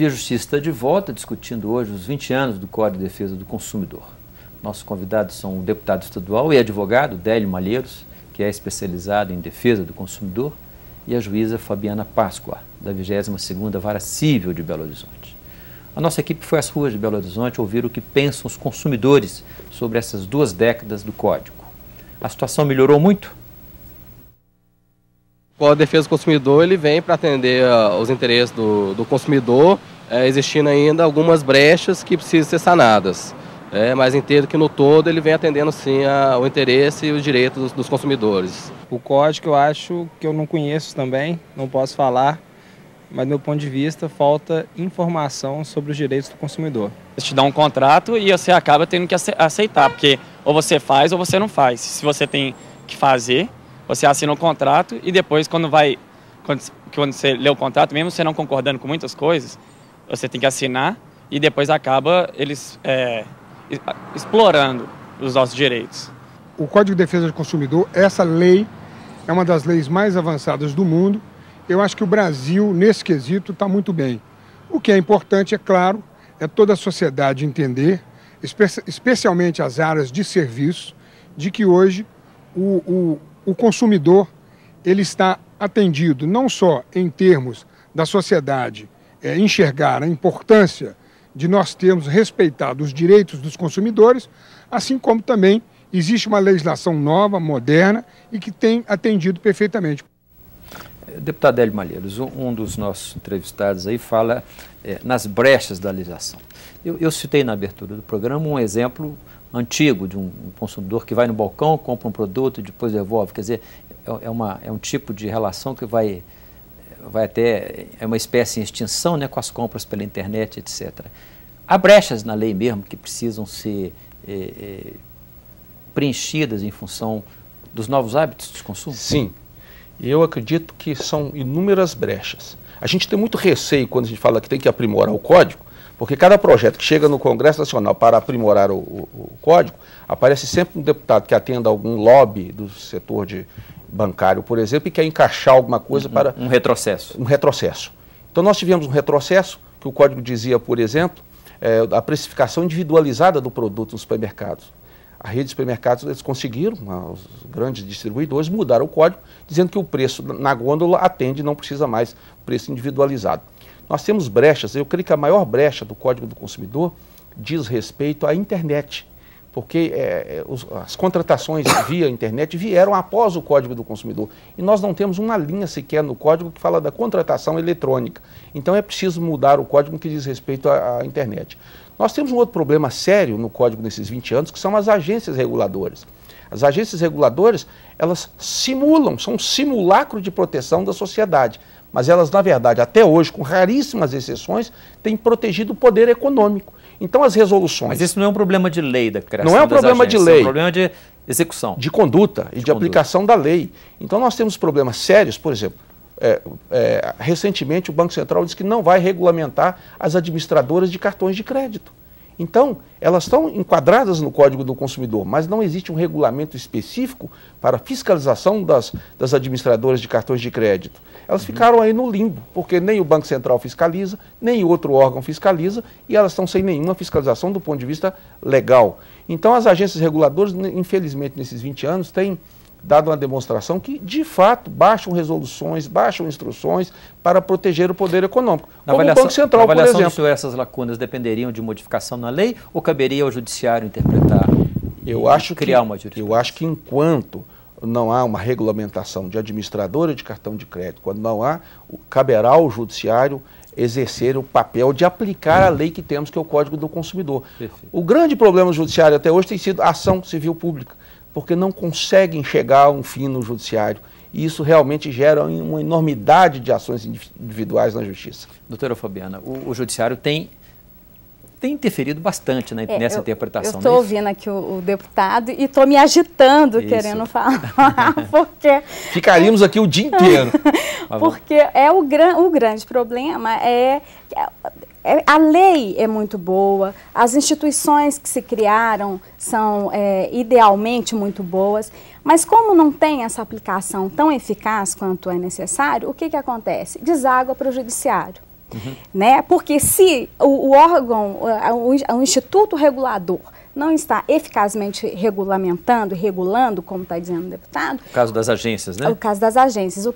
Via Justiça está de volta, discutindo hoje os 20 anos do Código de Defesa do Consumidor. Nossos convidados são o deputado estadual e advogado Délio Malheiros, que é especializado em defesa do consumidor, e a juíza Fabiana Páscoa, da 22ª Vara Cível de Belo Horizonte. A nossa equipe foi às ruas de Belo Horizonte ouvir o que pensam os consumidores sobre essas 2 décadas do Código. A situação melhorou muito? O Código de Defesa do Consumidor ele vem para atender os interesses do consumidor, existindo ainda algumas brechas que precisam ser sanadas. Mas entendo que no todo ele vem atendendo sim o interesse e os direitos dos consumidores. O código eu acho que eu não conheço também, não posso falar, mas do meu ponto de vista falta informação sobre os direitos do consumidor. Eles te dão um contrato e você acaba tendo que aceitar, porque ou você faz ou você não faz. Se você tem que fazer, você assina um contrato e depois quando você lê o contrato, mesmo você não concordando com muitas coisas, você tem que assinar e depois acaba eles explorando os nossos direitos. O Código de Defesa do Consumidor, essa lei é uma das leis mais avançadas do mundo. Eu acho que o Brasil, nesse quesito, está muito bem. O que é importante, é claro, é toda a sociedade entender, especialmente as áreas de serviço, de que hoje o consumidor ele está atendido não só em termos da sociedade enxergar a importância de nós termos respeitado os direitos dos consumidores, assim como também existe uma legislação nova, moderna e que tem atendido perfeitamente. Deputado Délio Malheiros, um dos nossos entrevistados aí fala nas brechas da legislação. Eu citei na abertura do programa um exemplo antigo de um consumidor que vai no balcão, compra um produto e depois devolve. Quer dizer, é um tipo de relação que vai até, é uma espécie em extinção, né, com as compras pela internet, etc. Há brechas na lei mesmo que precisam ser preenchidas em função dos novos hábitos de consumo? Sim. Eu acredito que são inúmeras brechas. A gente tem muito receio quando a gente fala que tem que aprimorar o código, porque cada projeto que chega no Congresso Nacional para aprimorar o código, aparece sempre um deputado que atenda algum lobby do setor bancário, por exemplo, e quer encaixar alguma coisa para... Um retrocesso. Um retrocesso. Então nós tivemos um retrocesso, que o código dizia, por exemplo, a precificação individualizada do produto nos supermercados. A rede de supermercados, eles conseguiram, os grandes distribuidores, mudaram o código, dizendo que o preço na gôndola atende, não precisa mais preço individualizado. Nós temos brechas, eu creio que a maior brecha do Código do Consumidor diz respeito à internet, porque as contratações via internet vieram após o Código do Consumidor. E nós não temos uma linha sequer no código que fala da contratação eletrônica. Então é preciso mudar o código que diz respeito à internet. Nós temos um outro problema sério no código nesses 20 anos, que são as agências reguladoras. As agências reguladoras, elas simulam, são um simulacro de proteção da sociedade, mas elas, na verdade, até hoje, com raríssimas exceções, têm protegido o poder econômico. Então as resoluções... Mas isso não é um problema de lei da criação das agências. Não é um problema de lei. É um problema de execução. De conduta e de aplicação da lei. Então nós temos problemas sérios, por exemplo, recentemente o Banco Central disse que não vai regulamentar as administradoras de cartões de crédito. Então, elas estão enquadradas no Código do Consumidor, mas não existe um regulamento específico para fiscalização das administradoras de cartões de crédito. Elas ficaram aí no limbo, porque nem o Banco Central fiscaliza, nem outro órgão fiscaliza, e elas estão sem nenhuma fiscalização do ponto de vista legal. Então, as agências reguladoras, infelizmente, nesses 20 anos, têm dado uma demonstração que, de fato, baixam resoluções, baixam instruções para proteger o poder econômico. Como o Banco Central, por exemplo. Se essas lacunas dependeriam de modificação na lei ou caberia ao judiciário interpretar criar uma jurisprudência? Eu acho que enquanto não há uma regulamentação de administradora de cartão de crédito, quando não há, caberá ao judiciário exercer o papel de aplicar a lei que temos, que é o Código do Consumidor. Perfeito. O grande problema do judiciário até hoje tem sido a ação civil pública, porque não conseguem chegar a um fim no judiciário. E isso realmente gera uma enormidade de ações individuais na justiça. Doutora Fabiana, o judiciário tem interferido bastante nessa interpretação. Eu estou ouvindo aqui o deputado e estou me agitando, querendo falar, porque... Ficaríamos aqui o dia inteiro. Porque o grande problema a lei é muito boa, as instituições que se criaram são idealmente muito boas, mas como não tem essa aplicação tão eficaz quanto é necessário, o que acontece? Deságua para o judiciário. né? Porque se o órgão, o Instituto Regulador não está eficazmente regulamentando, regulando, como está dizendo o deputado. O caso das agências, né? O caso das agências.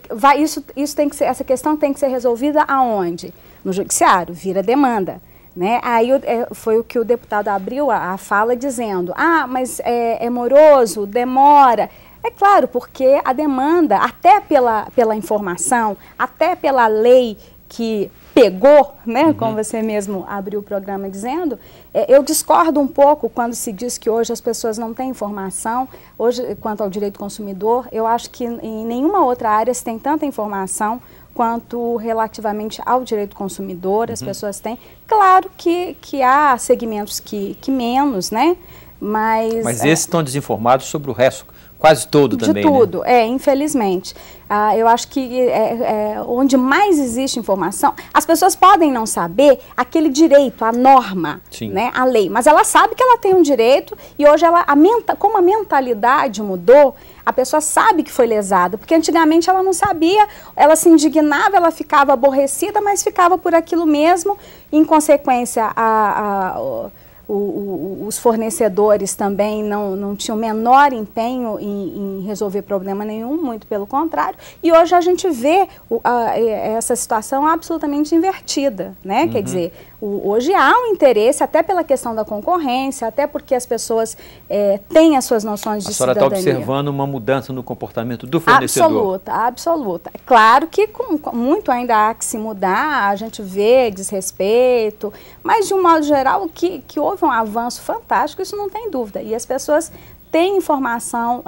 Isso tem que ser, essa questão tem que ser resolvida aonde? No judiciário, vira demanda. Né? Aí foi o que o deputado abriu a fala dizendo, mas é moroso, demora. É claro, porque a demanda, até pela informação, até pela lei que pegou, né, como você mesmo abriu o programa dizendo, eu discordo um pouco quando se diz que hoje as pessoas não têm informação, hoje, quanto ao direito do consumidor, eu acho que em nenhuma outra área se tem tanta informação quanto relativamente ao direito do consumidor, as pessoas têm. Claro que há segmentos que menos, né, mas esses estão desinformados sobre o resto, quase todo também, de tudo, né? Infelizmente. Eu acho que onde mais existe informação, as pessoas podem não saber aquele direito, a norma, né, a lei, mas ela sabe que ela tem um direito e hoje como a mentalidade mudou, a pessoa sabe que foi lesada, porque antigamente ela não sabia, ela se indignava, ela ficava aborrecida, mas ficava por aquilo mesmo, em consequência os fornecedores também não tinham o menor empenho em resolver problema nenhum, muito pelo contrário, e hoje a gente vê essa situação absolutamente invertida, né? Quer dizer, hoje há um interesse, até pela questão da concorrência, até porque as pessoas têm as suas noções de cidadania. A senhora está observando uma mudança no comportamento do fornecedor? Absoluta. É claro que muito ainda há que se mudar, a gente vê desrespeito, mas de um modo geral que houve um avanço fantástico, isso não tem dúvida. E as pessoas têm informação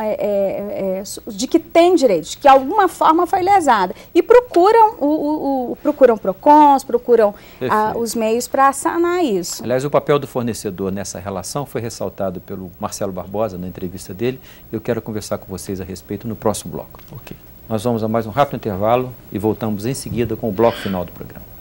de que tem direito, de que de alguma forma foi lesada. E procuram PROCONs, procuram os meios para sanar isso. Aliás, o papel do fornecedor nessa relação foi ressaltado pelo Marcelo Barbosa na entrevista dele. Eu quero conversar com vocês a respeito no próximo bloco. Ok. Nós vamos a mais um rápido intervalo e voltamos em seguida com o bloco final do programa.